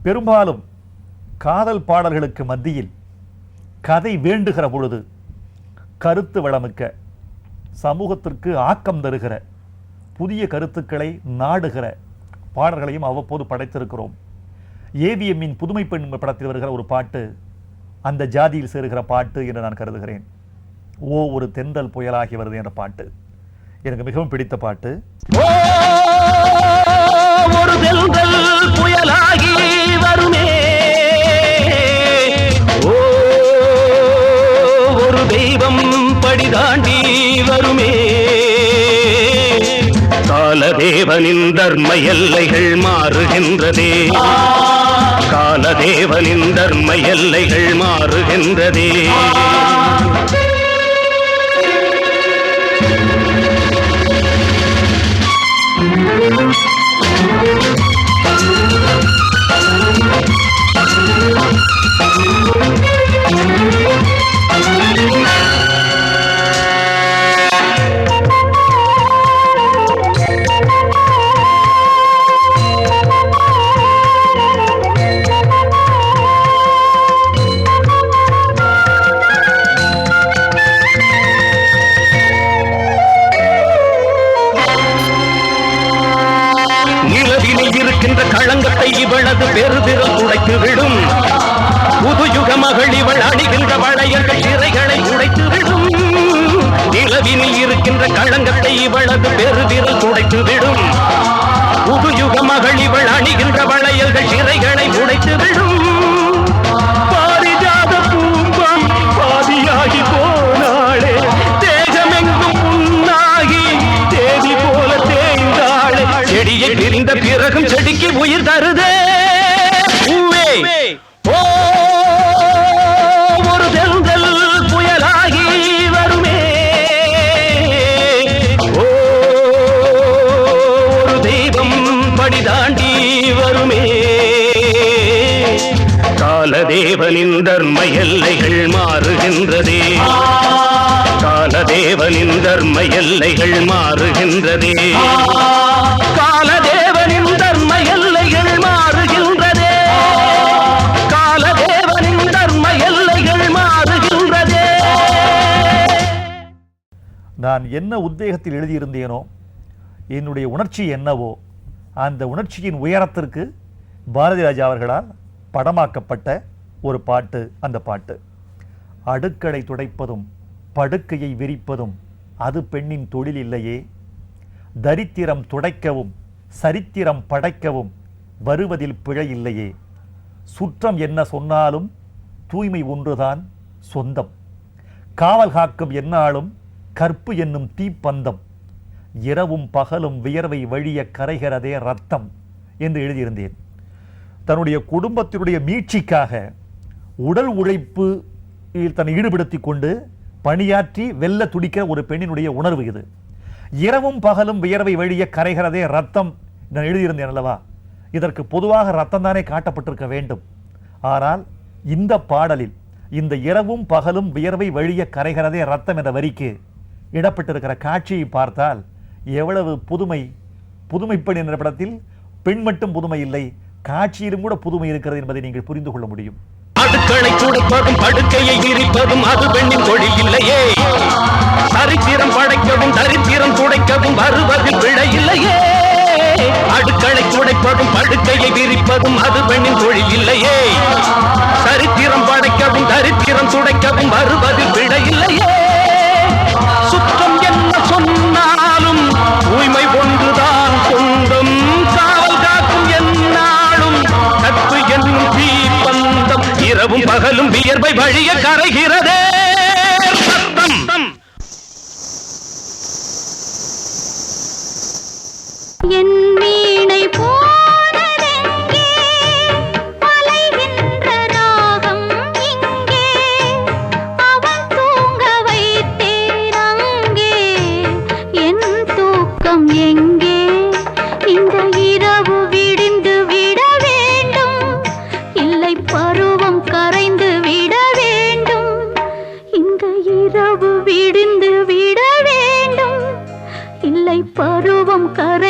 பெரும்பாலும் காதல் பாடல்களுக்கு மத்தியில் கதை வேண்டுகிற பொழுது கருத்து வளமிக்க, சமூகத்திற்கு ஆக்கம் தருகிற, புதிய கருத்துக்களை நாடுகிற பாடல்களையும் அவ்வப்போது படைத்திருக்கிறோம். ஏவிஎம்மின் புதுமை பெண் படத்தில் வருகிற ஒரு பாட்டு அந்த ஜாதியில் சேருகிற பாட்டு என்று நான் கருதுகிறேன். ஓ ஒரு தென்றல் புயலாகி வருது என்ற பாட்டு எனக்கு மிகவும் பிடித்த பாட்டு. ஒரு தென்றல் புயலாகி வருமே, ஓ ஒரு தெய்வம் படி தாண்டி வருமே, காலதேவனின் தர்ம எல்லைகள் மாறுகின்றதே, காலதேவனின் தர்ம எல்லைகள் மாறுகின்றதே. களங்கத்தை இவளது பெருதிரல் துடைத்து விடும், புதுயுக மகள் இவள் அணிகின்ற வளையர்கள் சிறைகளை உடைத்து விடும். நிலவினில் இருக்கின்ற களங்கத்தை இவளது பெருதிரல் துடைத்து விடும், புதுயுக மகள் இவள் அணிகின்ற வளையல்கள் சிறைகளை உடைத்து விடும். பாரிஜாத பூம்பம் பாதியாகி போனாளே, தேகமெங்கும் புண்ணாகி தேதி போல தேய்ந்தாளே, செடியை பிரிந்த பிறகும் செடிக்கு உயிர் தருதே. ஓ ஒரு தென்றல் புயலாகி வருமே, ஓ ஒரு தெய்வம் படி தாண்டி வருமே, காலதேவனின் தர்ம எல்லைகள் மாறுகின்றதே, காலதேவனின் தர்ம எல்லைகள் மாறுகின்றதே, காலதேவனின் தர்ம எல்லைகள் மாறுகின்றதே, காலதேவனின் தர்ம எல்லைகள் மாறுகின்றதே. நான் என்ன உத்வேகத்தில் எழுதியிருந்தேனோ, என்னுடைய உணர்ச்சி என்னவோ, அந்த உணர்ச்சியின் உயரத்திற்கு பாரதி ராஜா அவர்களால் படமாக்கப்பட்ட ஒரு பாட்டு. அந்த பாட்டு அடுக்களை துடைப்பதும் படுக்கையை விரிப்பதும் அது பெண்ணின் தொழில் இல்லையே, தரித்திரம் துடைக்கவும் சரித்திரம் படைக்கவும் வருவதில் பிழை இல்லையே, சுற்றம் என்ன சொன்னாலும் தூய்மை ஒன்றுதான் சொந்தம், காவல் காக்கும் எந்நாளும் கற்பு என்னும் தீப்பந்தம், இரவும் பகலும் வியர்வை வழிய கரைகிறதே ரத்தம் என்று எழுதியிருந்தேன். தன்னுடைய குடும்பத்தினுடைய மீட்சிக்காக உடல் உழைப்பு தன்னை ஈடுபடுத்தி கொண்டு பணியாற்றி வெல்ல துடிக்கிற ஒரு பெண்ணினுடைய உணர்வு இது. இரவும் பகலும் வியர்வை வழிய கரைகிறதே ரத்தம் நான் எழுதியிருந்தேன் அல்லவா. இதற்கு பொதுவாக ரத்தம் தானே காட்டப்பட்டிருக்க வேண்டும். ஆனால் இந்த பாடலில் இந்த இரவும் பகலும் வியர்வை வழிய கரைகிறதே ரத்தம் என்ற வரிக்கு இடப்பட்டிருக்கிற காட்சியை பார்த்தால் எவ்வளவு புதுமைப்பெண் என்ற படத்தில் பெண் மட்டும் புதுமை இல்லை, காட்சியிலும் கூட புதுமை இருக்கிறது என்பதை நீங்கள் புரிந்து கொள்ள முடியும். அடுக்களை துடைப்பதும் படுக்கையை விரிப்பதும் அது பெண்ணின் தொழில் இல்லையே, சரித்திரம் படைக்கவும் தரித்திரம் துடைக்கவும் வருவதில் பிழை இல்லையே, அடுக்களை துடைப்பதும் படுக்கையை விரிப்பதும் அது பெண்ணின் தொழில் இல்லையே, சரித்திரம் படைக்கவும் தரித்திரம் துடைக்கவும் வருவதில் பிழை இல்லையே, சுற்றம் என்ன சொன்னாலும் தூய்மை ஒன்றுதான் சொந்தம், காவல் காக்கும் எந்நாளும் கற்பு என்னும் தீப்பந்தம், இரவும் பகலும் வியர்வை வழிய கரைகிறதே ரத்தம். என் வீணை போனதெங்கே, அலைகின்ற ராகம் இங்கே, அவன் தூங்க வைத்தேன் அங்கே, என் தூக்கம் எங்கே, இந்த இரவு விடிந்து விட வேண்டும், இல்லை பருவம் கரைந்து விட வேண்டும், இந்த இரவு விடிந்து விட வேண்டும், இல்லை பருவம் கரை